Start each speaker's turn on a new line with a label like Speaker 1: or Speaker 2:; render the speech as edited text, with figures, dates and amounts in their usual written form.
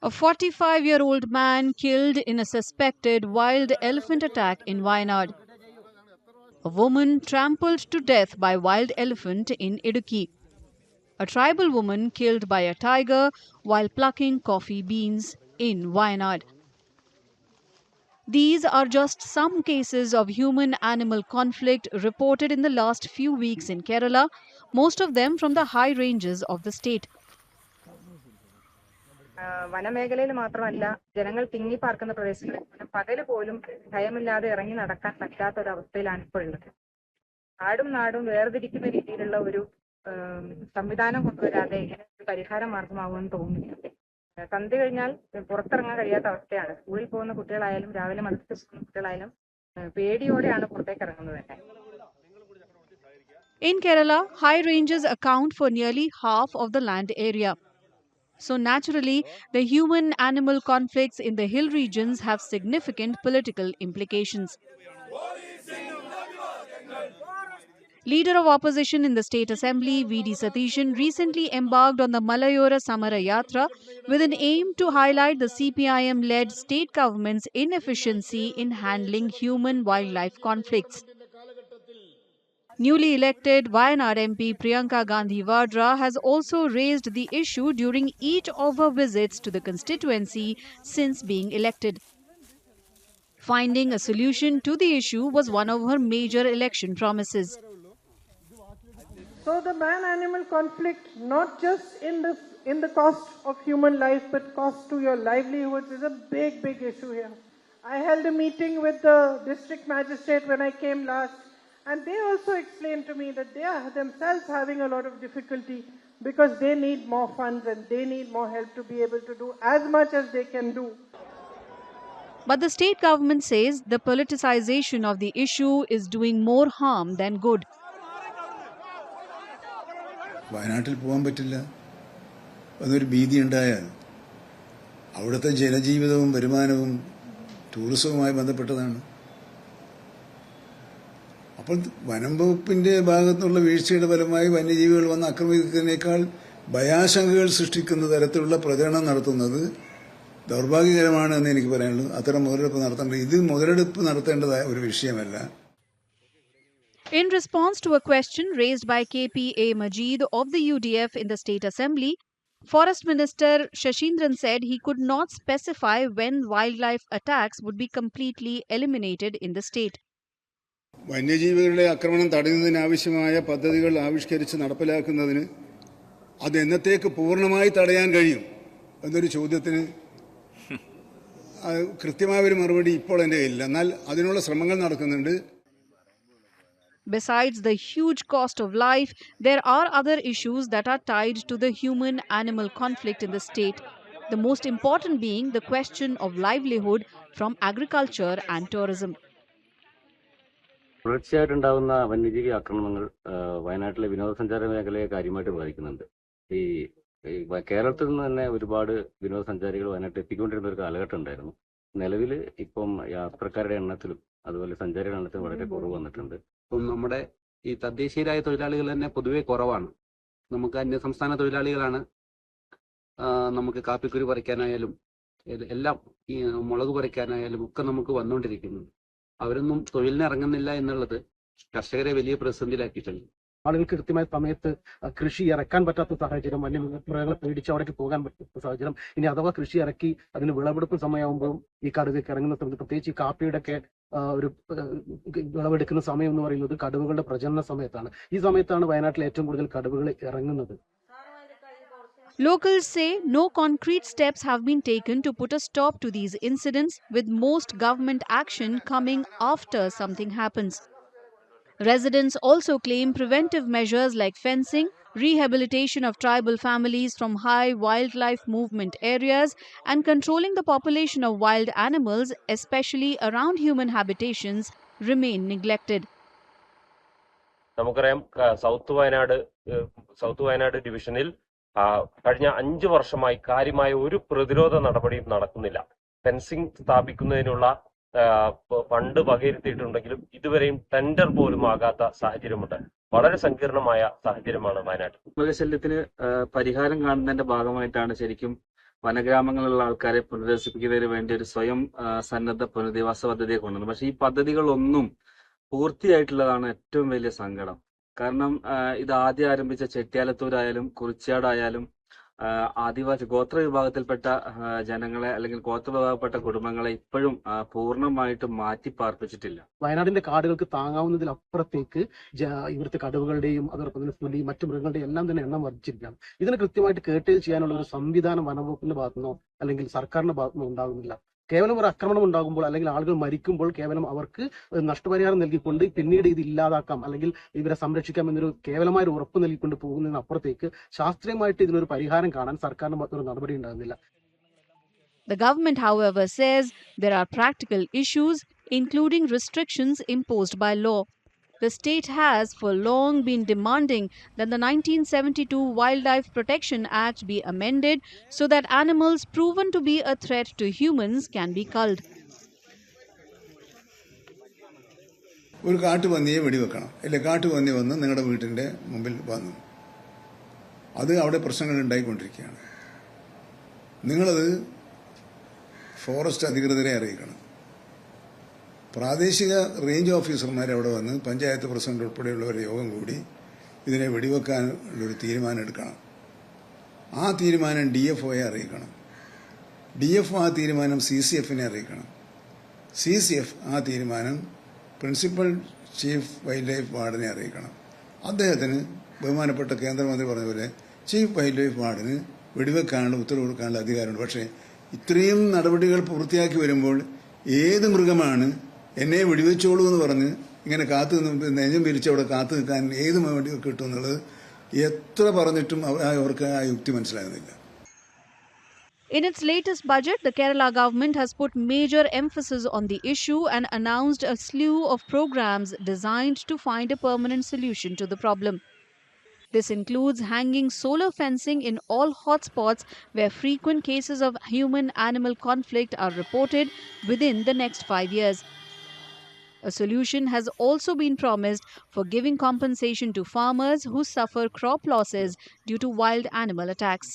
Speaker 1: A 45-year-old man killed in a suspected wild elephant attack in Wayanad. A woman trampled to death by wild elephant in Idukki. A tribal woman killed by a tiger while plucking coffee beans in Wayanad. These are just some cases of human-animal conflict reported in the last few weeks in Kerala, most of them from the high ranges of the state.
Speaker 2: വനമേഖലയിൽ മാത്രമല്ല ജനങ്ങൾ തിങ്ങിപ്പാർക്കുന്ന പ്രദേശങ്ങളിൽ പകല് പോലും ഭയമില്ലാതെ ഇറങ്ങി നടക്കാൻ പറ്റാത്ത ഒരു അവസ്ഥയിലാണ് ഇപ്പോഴുള്ളത്. ആടും നാടും വേർതിരിക്കുന്ന രീതിയിലുള്ള ഒരു സംവിധാനം കൊണ്ടുവരാതെ ഇങ്ങനെ ഒരു പരിഹാര മാർഗമാകുമെന്ന് തോന്നുന്നില്ല. സന്ധ്യ കഴിഞ്ഞാൽ പുറത്തിറങ്ങാൻ കഴിയാത്ത അവസ്ഥയാണ്. സ്കൂളിൽ പോകുന്ന കുട്ടികളായാലും രാവിലെ മദ്രസയിൽ പോകുന്ന കുട്ടികളായാലും പേടിയോടെയാണ് പുറത്തേക്ക് ഇറങ്ങുന്നത് തന്നെ.
Speaker 1: In Kerala, high ranges account for nearly half of the land area. So naturally, the human-animal conflicts in the hill regions have significant political implications. Leader of opposition in the State Assembly, V.D. Satishan, recently embarked on the Malayora Samara Yatra with an aim to highlight the CPIM-led state government's inefficiency in handling human-wildlife conflicts. Newly elected Wayanad MP Priyanka Gandhi Vadra has also raised the issue during each of her visits to the constituency since being elected. Finding a solution to the issue was one of her major election promises.
Speaker 3: So the man-animal conflict, not just in the cost of human life, but cost to your livelihoods, is a big issue here. I held a meeting with the district magistrate when I came last, and they also explained to me that they are themselves having a lot of difficulty because they need more funds and they need more help to be able to do as much as they can do.
Speaker 1: But the state government says the politicization of the issue is doing more harm than good.
Speaker 4: വയനാട്ടിൽ പോകാൻ പറ്റില്ല എന്നൊരു ഭീതി ഉണ്ടായാൽ അവിടുത്തെ ജനജീവിതവും വരുമാനവും ടൂറിസവുമായി ബന്ധപ്പെട്ടതാണ്. അപ്പോൾ വനം വകുപ്പിന്റെ ഭാഗത്തുള്ള വീഴ്ചയുടെ ഫലമായി വന്യജീവികൾ വന്ന് ആക്രമിക്കുന്നതിനേക്കാൾ ഭയാശങ്കകൾ സൃഷ്ടിക്കുന്ന തരത്തിലുള്ള പ്രചരണം നടത്തുന്നത് ദൗർഭാഗ്യകരമാണ് എന്ന് എനിക്ക് പറയാനുള്ളൂ. അത്തരം മുതലെടുപ്പ് നടത്തേണ്ടത് ഇത് മുതലെടുപ്പ് നടത്തേണ്ടതായ ഒരു വിഷയമല്ല.
Speaker 1: In response to a question raised by KPA Majid of the UDF in the State Assembly, Forest Minister Shashindran said he could not specify when wildlife attacks would be completely eliminated in the state.
Speaker 4: വന്യജീവികളുടെ ആക്രമണം തടയുന്നതിനാവശ്യമായ പദ്ധതികൾ ആവിഷ്കരിച്ച് നടപ്പിലാക്കുന്നതിന് അത് എന്നത്തേക്ക് പൂർണ്ണമായി തടയാൻ കഴിയും എന്നൊരു ചോദ്യത്തിന് കൃത്യമായ ഒരു മറുപടി ഇപ്പോൾ എൻ്റെ കയ്യിലില്ല. എന്നാൽ അതിനുള്ള ശ്രമങ്ങൾ നടക്കുന്നുണ്ട്.
Speaker 1: Besides the huge cost of life, there are other issues that are tied to the human-animal conflict in the state. The most important being the question of livelihood from agriculture and tourism.
Speaker 5: തുടർച്ചയായിട്ടുണ്ടാകുന്ന വന്യജീവി ആക്രമണങ്ങൾ വയനാട്ടിലെ വിനോദസഞ്ചാര മേഖലയെ കാര്യമായിട്ട് ബാധിക്കുന്നുണ്ട്. ഈ കേരളത്തിൽ നിന്ന് തന്നെ ഒരുപാട് വിനോദസഞ്ചാരികൾ വയനാട്ടിൽ എത്തിക്കൊണ്ടിരുന്ന ഒരു കാലഘട്ടം ഉണ്ടായിരുന്നു. നിലവിൽ ഇപ്പം യാത്രക്കാരുടെ എണ്ണത്തിലും അതുപോലെ സഞ്ചാരികളുടെ എണ്ണത്തിലും വളരെ കുറവ് വന്നിട്ടുണ്ട്.
Speaker 6: ഇപ്പം നമ്മുടെ ഈ തദ്ദേശീയരായ തൊഴിലാളികൾ തന്നെ പൊതുവെ കുറവാണ്. നമുക്ക് അന്യസംസ്ഥാന തൊഴിലാളികളാണ്. നമുക്ക് കാപ്പിക്കുരു പറിക്കാനായാലും എല്ലാം ഈ മുളക് പറിക്കാനായാലും ഒക്കെ നമുക്ക് വന്നുകൊണ്ടിരിക്കുന്നുണ്ട്. അവരൊന്നും തൊഴിലിന് ഇറങ്ങുന്നില്ല എന്നുള്ളത് കർഷകരെ വലിയ പ്രതിസന്ധിയിലാക്കിയിട്ടുണ്ട്.
Speaker 7: ആളുകൾക്ക് കൃത്യമായ സമയത്ത് കൃഷി ഇറക്കാൻ പറ്റാത്ത സാഹചര്യം, വന്യമൃഗങ്ങളെ പേടിച്ച് അവിടേക്ക് പോകാൻ പറ്റാത്ത സാഹചര്യം. ഇനി അഥവാ കൃഷി ഇറക്കി അതിന് വിളവെടുപ്പ് സമയമാകുമ്പോഴും ഈ കടുവയ്ക്ക് ഇറങ്ങുന്ന സമയത്ത്, പ്രത്യേകിച്ച് ഈ കാപ്പിയുടെ ഒക്കെ ഒരു വിളവെടുക്കുന്ന സമയം എന്ന് പറയുന്നത് കടുവകളുടെ പ്രജനന സമയത്താണ്. ഈ സമയത്താണ് വയനാട്ടിൽ ഏറ്റവും കൂടുതൽ കടുവകൾ ഇറങ്ങുന്നത്.
Speaker 1: Locals say no concrete steps have been taken to put a stop to these incidents, with most government action coming after something happens. Residents also claim preventive measures like fencing, rehabilitation of tribal families from high wildlife movement areas, and controlling the population of wild animals, especially around human habitations, remain neglected.
Speaker 8: നമുക്കറിയാം south Wayanad ഡിവിഷനിൽ കഴിഞ്ഞ 5 വർഷമായി കാര്യമായ ഒരു പ്രതിരോധ നടപടിയും നടക്കുന്നില്ല. Fencing സ്ഥാപിക്കുന്നതിനുള്ള ഫണ്ട് വകയിരുത്തിയിട്ടുണ്ടെങ്കിലും ഇതുവരെയും ടെൻഡർ പോലും ആകാത്ത സാഹചര്യമുണ്ട്. വളരെ സങ്കീർണമായ സാഹചര്യമാണ് വയനാട്ടിൽ.
Speaker 9: മൃഗശല്യത്തിന് പരിഹാരം കാണുന്നതിന്റെ ഭാഗമായിട്ടാണ് ശരിക്കും വനഗ്രാമങ്ങളിലുള്ള ആൾക്കാരെ പുനരധിവസിപ്പിക്കുന്നതിന് വേണ്ടി ഒരു സ്വയം സന്നദ്ധ പുനരധിവാസ പദ്ധതിയെ കൊണ്ടുവന്നു. പക്ഷെ ഈ പദ്ധതികളൊന്നും പൂർത്തിയായിട്ടുള്ളതാണ് ഏറ്റവും വലിയ സങ്കടം. കാരണം ഇത് ആദ്യം ആരംഭിച്ച ചെട്ടിയാലത്തൂരായാലും കുറിച്യാടായാലും ആദിവാസി ഗോത്ര വിഭാഗത്തിൽപ്പെട്ട ജനങ്ങളെ അല്ലെങ്കിൽ ഗോത്ര വിഭാഗപ്പെട്ട കുടുംബങ്ങളെ ഇപ്പോഴും പൂർണ്ണമായിട്ടും മാറ്റി പാർപ്പിച്ചിട്ടില്ല.
Speaker 7: വയനാടിന്റെ കാടുകൾക്ക് താങ്ങാവുന്നതിലപ്പുറത്തേക്ക് ഇവിടുത്തെ കടുവകളുടെയും അതോടൊപ്പം തന്നെ പുലി മറ്റു മൃഗങ്ങളുടെയും എല്ലാം തന്നെ എണ്ണം വർദ്ധിച്ചിരിക്കുകയാണ്. ഇതിനെ കൃത്യമായിട്ട് കേട്ടേൽ ചെയ്യാനുള്ള ഒരു സംവിധാനം വനംവകുപ്പിന്റെ ഭാഗത്തുനിന്നോ അല്ലെങ്കിൽ സർക്കാരിന്റെ ഭാഗത്തുനിന്നോ ഉണ്ടാകുന്നില്ല. കേവലം ഒരു ആക്രമണം ഉണ്ടാകുമ്പോൾ അല്ലെങ്കിൽ ആളുകൾ മരിക്കുമ്പോൾ കേവലം അവർക്ക് നഷ്ടപരിഹാരം നൽകിക്കൊണ്ട് പിന്നീട് ഇത് ഇല്ലാതാക്കാം അല്ലെങ്കിൽ ഇവരെ സംരക്ഷിക്കാം എന്നൊരു കേവലമായ ഒരു ഉറപ്പ് നൽകിക്കൊണ്ട് പോകുന്നതിനപ്പുറത്തേക്ക് ശാസ്ത്രീയമായിട്ട് ഇതിനൊരു പരിഹാരം കാണാൻ സർക്കാരിന്റെ ഭാഗത്തൊരു നടപടി ഉണ്ടാകുന്നില്ല.
Speaker 1: The government, however, says there are practical issues, including restrictions imposed by law. The state has for long been demanding that the 1972 Wildlife Protection Act be amended so that animals proven to be a threat to humans can be culled.
Speaker 4: ഒരു കാട്ടുപന്നിയെ വെടിവെക്കണം, അല്ലെ കാട്ടുപന്നി വന്ന് നിങ്ങളുടെ വീട്ടിൻ്റെ മുമ്പിൽ വന്നു, അത് അവിടെ പ്രശ്നങ്ങൾ ഉണ്ടായിക്കൊണ്ടിരിക്കുകയാണ്. നിങ്ങളത് ഫോറസ്റ്റ് അധികൃതരെ അറിയിക്കണം. പ്രാദേശിക റേഞ്ച് ഓഫീസർമാർ അവിടെ വന്ന് പഞ്ചായത്ത് പ്രസിഡന്റ് ഉൾപ്പെടെയുള്ളവരുടെ യോഗം കൂടി ഇതിനെ വെടിവെക്കാനുള്ളൊരു തീരുമാനം എടുക്കണം. ആ തീരുമാനം DFOയെ അറിയിക്കണം. DFO ആ തീരുമാനം CCFനെ അറിയിക്കണം. CCF ആ തീരുമാനം പ്രിൻസിപ്പൽ ചീഫ് വൈൽഡ് ലൈഫ് വാർഡനെ അറിയിക്കണം. അദ്ദേഹത്തിന് ബഹുമാനപ്പെട്ട കേന്ദ്രമന്ത്രി പറഞ്ഞ പോലെ ചീഫ് വൈൽഡ് ലൈഫ് വാർഡിന് വെടിവെക്കാനുള്ള ഉത്തരവ് കൊടുക്കാനുള്ള അധികാരമുണ്ട്. പക്ഷേ ഇത്രയും നടപടികൾ പൂർത്തിയാക്കി വരുമ്പോൾ ഏത് മൃഗമാണ് എന്നെ വെടിവെച്ചോളൂ എന്ന് പറഞ്ഞ് ഇങ്ങനെ കാത്തു നെഞ്ചം പിരിച്ച് അവിടെ കാത്തു നിൽക്കാൻ ഏത് വേണ്ടി കിട്ടും എന്നുള്ളത് എത്ര പറഞ്ഞിട്ടും അവർക്ക് ആ യുക്തി മനസ്സിലാകുന്നില്ല.
Speaker 1: In its latest budget, the Kerala government has put major emphasis on the issue and announced a slew of programs designed to find a permanent solution to the problem. This includes hanging solar fencing in all hotspots where frequent cases of human-animal conflict are reported within the next 5 years. A solution has also been promised for giving compensation to farmers who suffer crop losses due to wild animal attacks.